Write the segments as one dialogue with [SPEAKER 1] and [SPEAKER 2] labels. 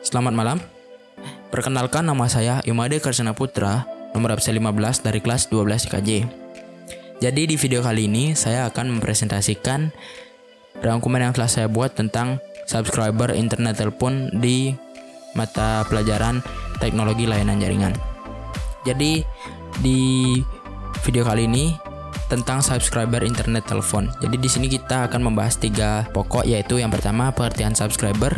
[SPEAKER 1] Selamat malam. Perkenalkan, nama saya Imade Karsana Putra, nomor absen 15 dari kelas 12 IKJ. Jadi di video kali ini saya akan mempresentasikan rangkuman yang telah saya buat tentang subscriber internet telepon di mata pelajaran teknologi layanan jaringan. Jadi di video kali ini tentang subscriber internet telepon. Jadi di sini kita akan membahas 3 pokok, yaitu yang pertama pengertian subscriber,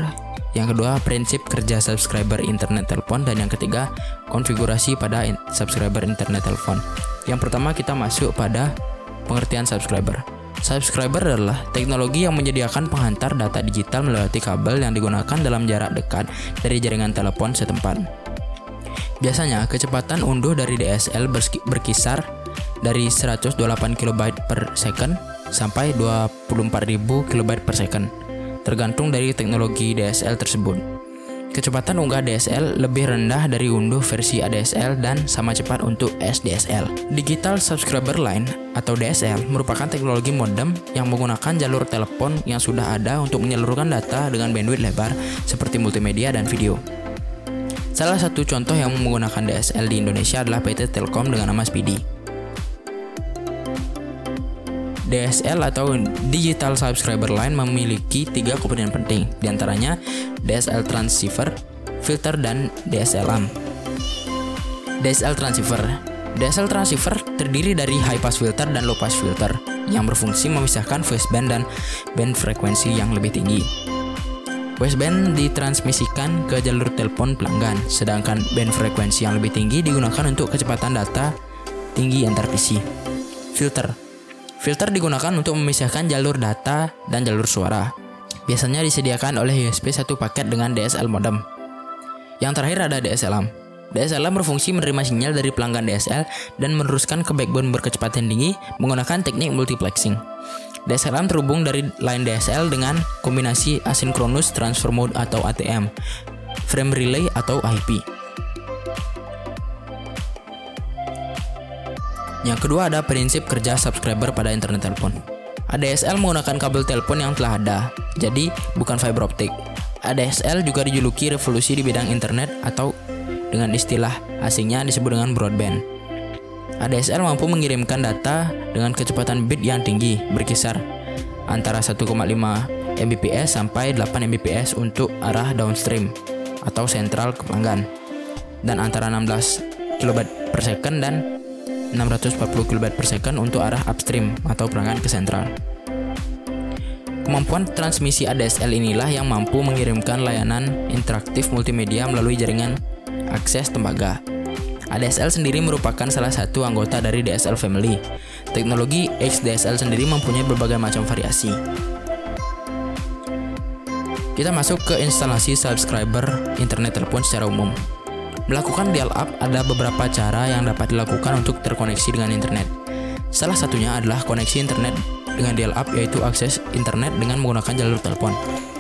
[SPEAKER 1] yang kedua prinsip kerja subscriber internet telepon, dan yang ketiga konfigurasi pada subscriber internet telepon. Yang pertama kita masuk pada pengertian subscriber. Subscriber adalah teknologi yang menyediakan penghantar data digital melewati kabel yang digunakan dalam jarak dekat dari jaringan telepon setempat. Biasanya kecepatan unduh dari DSL berkisar dari 128 KB per second sampai 24.000 KB per second, tergantung dari teknologi DSL tersebut. Kecepatan unggah DSL lebih rendah dari unduh versi ADSL dan sama cepat untuk SDSL. Digital Subscriber Line atau DSL merupakan teknologi modem yang menggunakan jalur telepon yang sudah ada untuk menyalurkan data dengan bandwidth lebar seperti multimedia dan video. Salah satu contoh yang menggunakan DSL di Indonesia adalah PT Telkom dengan nama Speedy. DSL atau Digital Subscriber Line memiliki 3 komponen penting, diantaranya DSL Transceiver, Filter, dan DSL AM. DSL Transceiver terdiri dari High Pass Filter dan Low Pass Filter yang berfungsi memisahkan voiceband dan band frekuensi yang lebih tinggi. Voiceband ditransmisikan ke jalur telepon pelanggan, sedangkan band frekuensi yang lebih tinggi digunakan untuk kecepatan data tinggi antar PC. Filter digunakan untuk memisahkan jalur data dan jalur suara. Biasanya disediakan oleh USB satu paket dengan DSL modem. Yang terakhir ada DSL AM. DSL AM berfungsi menerima sinyal dari pelanggan DSL dan meneruskan ke backbone berkecepatan tinggi menggunakan teknik multiplexing. DSL AM terhubung dari line DSL dengan kombinasi Asynchronous Transfer Mode atau ATM, frame relay atau IP. Yang kedua ada prinsip kerja subscriber pada internet telepon. ADSL menggunakan kabel telepon yang telah ada, jadi bukan fiber optik. ADSL juga dijuluki revolusi di bidang internet atau dengan istilah asingnya disebut dengan broadband. ADSL mampu mengirimkan data dengan kecepatan bit yang tinggi, berkisar antara 1,5 Mbps sampai 8 Mbps untuk arah downstream atau sentral ke pelanggan, dan antara 16 KB per second dan 640 KB per second untuk arah upstream atau pelanggan ke sentral. Kemampuan transmisi ADSL inilah yang mampu mengirimkan layanan interaktif multimedia melalui jaringan akses tembaga. ADSL sendiri merupakan salah satu anggota dari DSL family. Teknologi XDSL sendiri mempunyai berbagai macam variasi. Kita masuk ke instalasi subscriber internet telepon secara umum. Melakukan dial-up ada beberapa cara yang dapat dilakukan untuk terkoneksi dengan internet. Salah satunya adalah koneksi internet dengan dial-up, yaitu akses internet dengan menggunakan jalur telepon.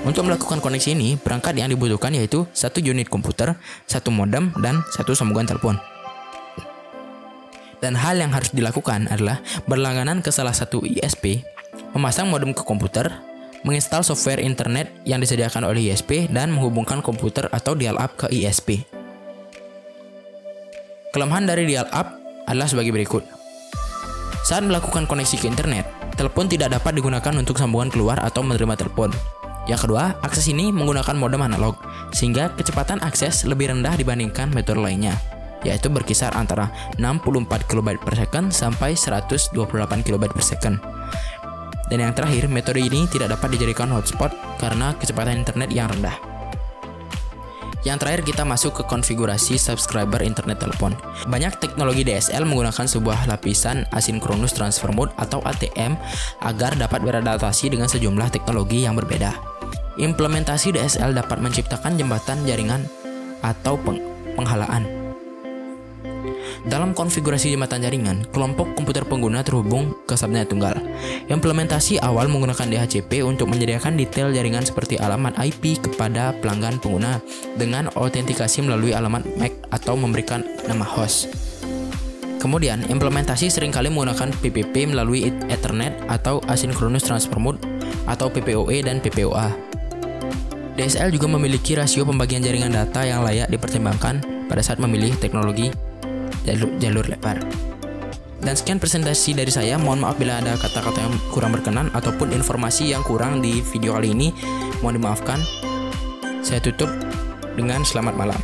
[SPEAKER 1] Untuk melakukan koneksi ini, perangkat yang dibutuhkan yaitu 1 unit komputer, 1 modem, dan 1 sambungan telepon. Dan hal yang harus dilakukan adalah berlangganan ke salah satu ISP, memasang modem ke komputer, menginstal software internet yang disediakan oleh ISP, dan menghubungkan komputer atau dial-up ke ISP. Kelemahan dari dial-up adalah sebagai berikut. Saat melakukan koneksi ke internet, telepon tidak dapat digunakan untuk sambungan keluar atau menerima telepon. Yang kedua, akses ini menggunakan modem analog, sehingga kecepatan akses lebih rendah dibandingkan metode lainnya, yaitu berkisar antara 64 KB per second sampai 128 KB per second. Dan yang terakhir, metode ini tidak dapat dijadikan hotspot karena kecepatan internet yang rendah. Yang terakhir kita masuk ke konfigurasi subscriber internet telepon. Banyak teknologi DSL menggunakan sebuah lapisan Asynchronous Transfer Mode atau ATM agar dapat beradaptasi dengan sejumlah teknologi yang berbeda. Implementasi DSL dapat menciptakan jembatan jaringan atau penghalaan. Dalam konfigurasi jembatan jaringan, kelompok komputer pengguna terhubung ke subnet tunggal. Implementasi awal menggunakan DHCP untuk menyediakan detail jaringan seperti alamat IP kepada pelanggan pengguna dengan autentikasi melalui alamat MAC atau memberikan nama host. Kemudian, implementasi seringkali menggunakan PPP melalui Ethernet atau Asynchronous Transfer Mode atau PPoE dan PPoA. DSL juga memiliki rasio pembagian jaringan data yang layak dipertimbangkan pada saat memilih teknologi jalur lebar. Dan sekian presentasi dari saya. Mohon maaf bila ada kata-kata yang kurang berkenan ataupun informasi yang kurang di video kali ini. Mohon dimaafkan. Saya tutup dengan selamat malam.